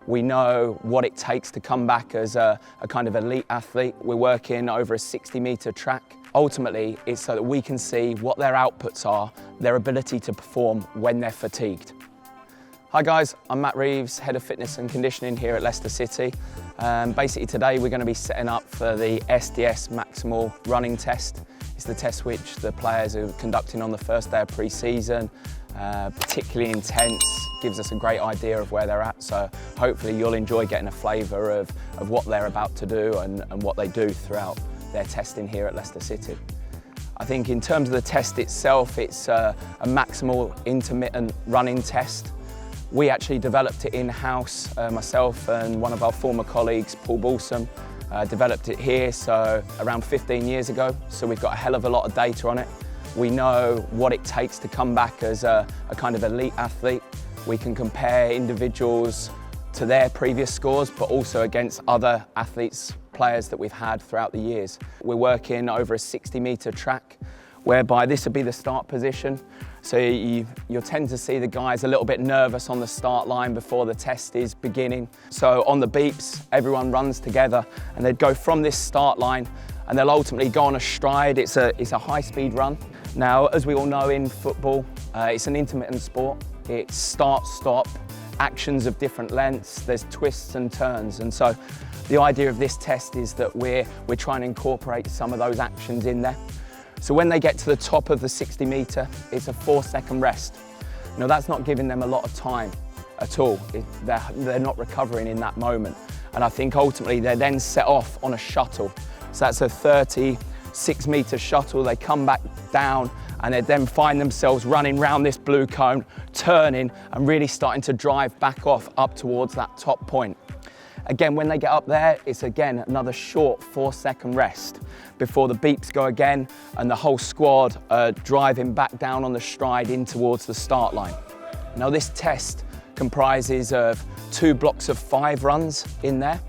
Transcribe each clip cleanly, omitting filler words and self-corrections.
We know what it takes to come back as a kind of elite athlete. We're working over a 60-metre track. Ultimately, it's so that we can see what their outputs are, their ability to perform when they're fatigued. Hi guys, I'm Matt Reeves, Head of Fitness and Conditioning here at Leicester City. Basically today we're going to be setting up for the SDS Maximal Running Test. It's the test which the players are conducting on the first day of pre-season. Particularly intense, gives us a great idea of where they're at, so hopefully you'll enjoy getting a flavour of what they're about to do and what they do throughout their testing here at Leicester City. I think in terms of the test itself, it's a maximal intermittent running test. We actually developed it in-house, myself and one of our former colleagues, Paul Balsam, developed it here so around 15 years ago, so we've got a hell of a lot of data on it. We know what it takes to come back as a kind of elite athlete. We can compare individuals to their previous scores, but also against other athletes, players that we've had throughout the years. We're working over a 60-metre track, whereby this will be the start position. So you'll tend to see the guys a little bit nervous on the start line before the test is beginning. So on the beeps, everyone runs together and they'd go from this start line and they'll ultimately go on a stride. It's a high-speed run. Now, as we all know in football, it's an intermittent sport. It's start-stop, actions of different lengths, there's twists and turns. And so the idea of this test is that we're trying to incorporate some of those actions in there. So when they get to the top of the 60-metre, it's a 4-second rest. Now, that's not giving them a lot of time at all. They're not recovering in that moment. And I think ultimately they're then set off on a shuttle. So that's a 36-metre shuttle. They come back down and they then find themselves running round this blue cone, turning and really starting to drive back off up towards that top point. Again, when they get up there, it's again another short 4-second rest before the beeps go again and the whole squad are driving back down on the stride in towards the start line. Now, this test comprises of 2 blocks of 5 runs in there,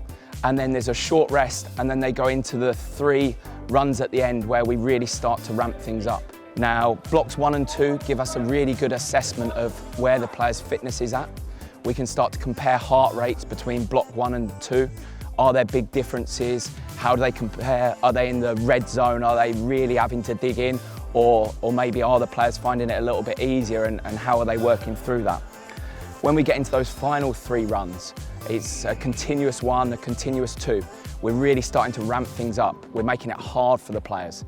and then there's a short rest, and then they go into the 3 runs at the end where we really start to ramp things up. Now, blocks 1 and 2 give us a really good assessment of where the player's fitness is at. We can start to compare heart rates between block 1 and 2. Are there big differences? How do they compare? Are they in the red zone? Are they really having to dig in? Or maybe are the players finding it a little bit easier, and how are they working through that? When we get into those final 3 runs, it's a continuous 1, a continuous 2. We're really starting to ramp things up. We're making it hard for the players.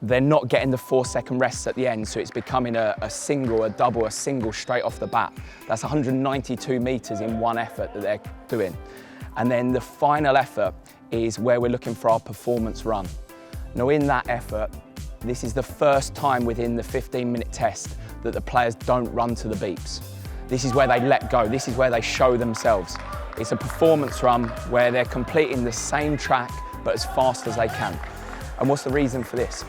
They're not getting the 4-second rests at the end, so it's becoming a single, a double, a single straight off the bat. That's 192 metres in one effort that they're doing. And then the final effort is where we're looking for our performance run. Now, in that effort, this is the first time within the 15-minute test that the players don't run to the beeps. This is where they let go. This is where they show themselves. It's a performance run where they're completing the same track, but as fast as they can. And what's the reason for this?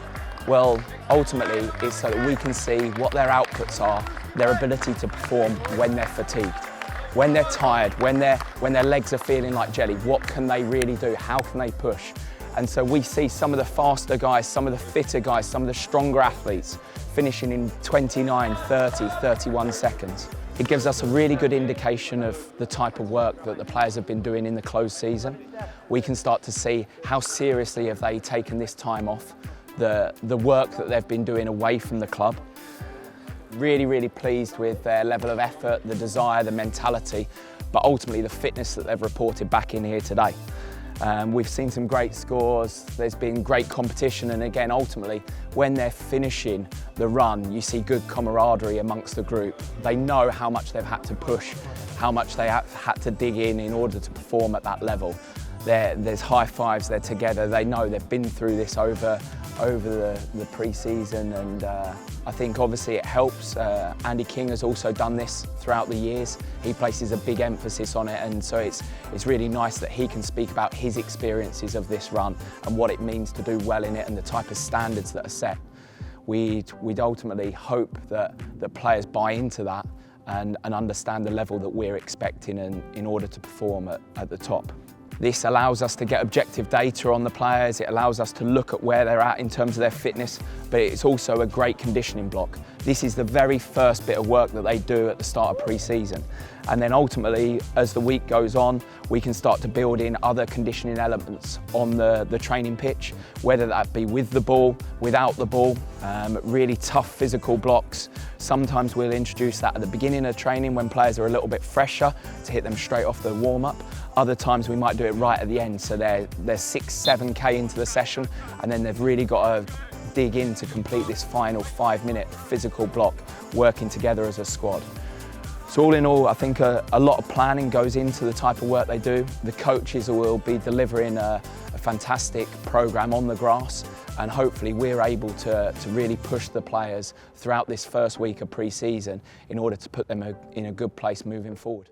Well, ultimately, it's so that we can see what their outputs are, their ability to perform when they're fatigued, when they're tired, when their legs are feeling like jelly. What can they really do? How can they push? And so we see some of the faster guys, some of the fitter guys, some of the stronger athletes finishing in 29, 30, 31 seconds. It gives us a really good indication of the type of work that the players have been doing in the closed season. We can start to see how seriously have they taken this time off, the work that they've been doing away from the club. Really, really pleased with their level of effort, the desire, the mentality, but ultimately the fitness that they've reported back in here today. We've seen some great scores, there's been great competition, and again, ultimately, when they're finishing the run, you see good camaraderie amongst the group. They know how much they've had to push, how much they have had to dig in order to perform at that level. There's high fives, they're together, they know they've been through this over the pre-season, and I think obviously it helps. Andy King has also done this throughout the years. He places a big emphasis on it, and so it's really nice that he can speak about his experiences of this run and what it means to do well in it and the type of standards that are set. We'd ultimately hope that players buy into that and understand the level that we're expecting in order to perform at the top. This allows us to get objective data on the players, it allows us to look at where they're at in terms of their fitness, but it's also a great conditioning block This is the very first bit of work that they do at the start of pre-season. And then ultimately, as the week goes on, we can start to build in other conditioning elements on the training pitch, whether that be with the ball, without the ball, really tough physical blocks. Sometimes we'll introduce that at the beginning of training when players are a little bit fresher to hit them straight off the warm-up. Other times we might do it right at the end, so they're 6-7K into the session, and then they've really got to dig in to complete this final 5-minute physical block, working together as a squad. So all in all, I think a lot of planning goes into the type of work they do. The coaches will be delivering a fantastic programme on the grass, and hopefully we're able to really push the players throughout this first week of pre-season in order to put them in a good place moving forward.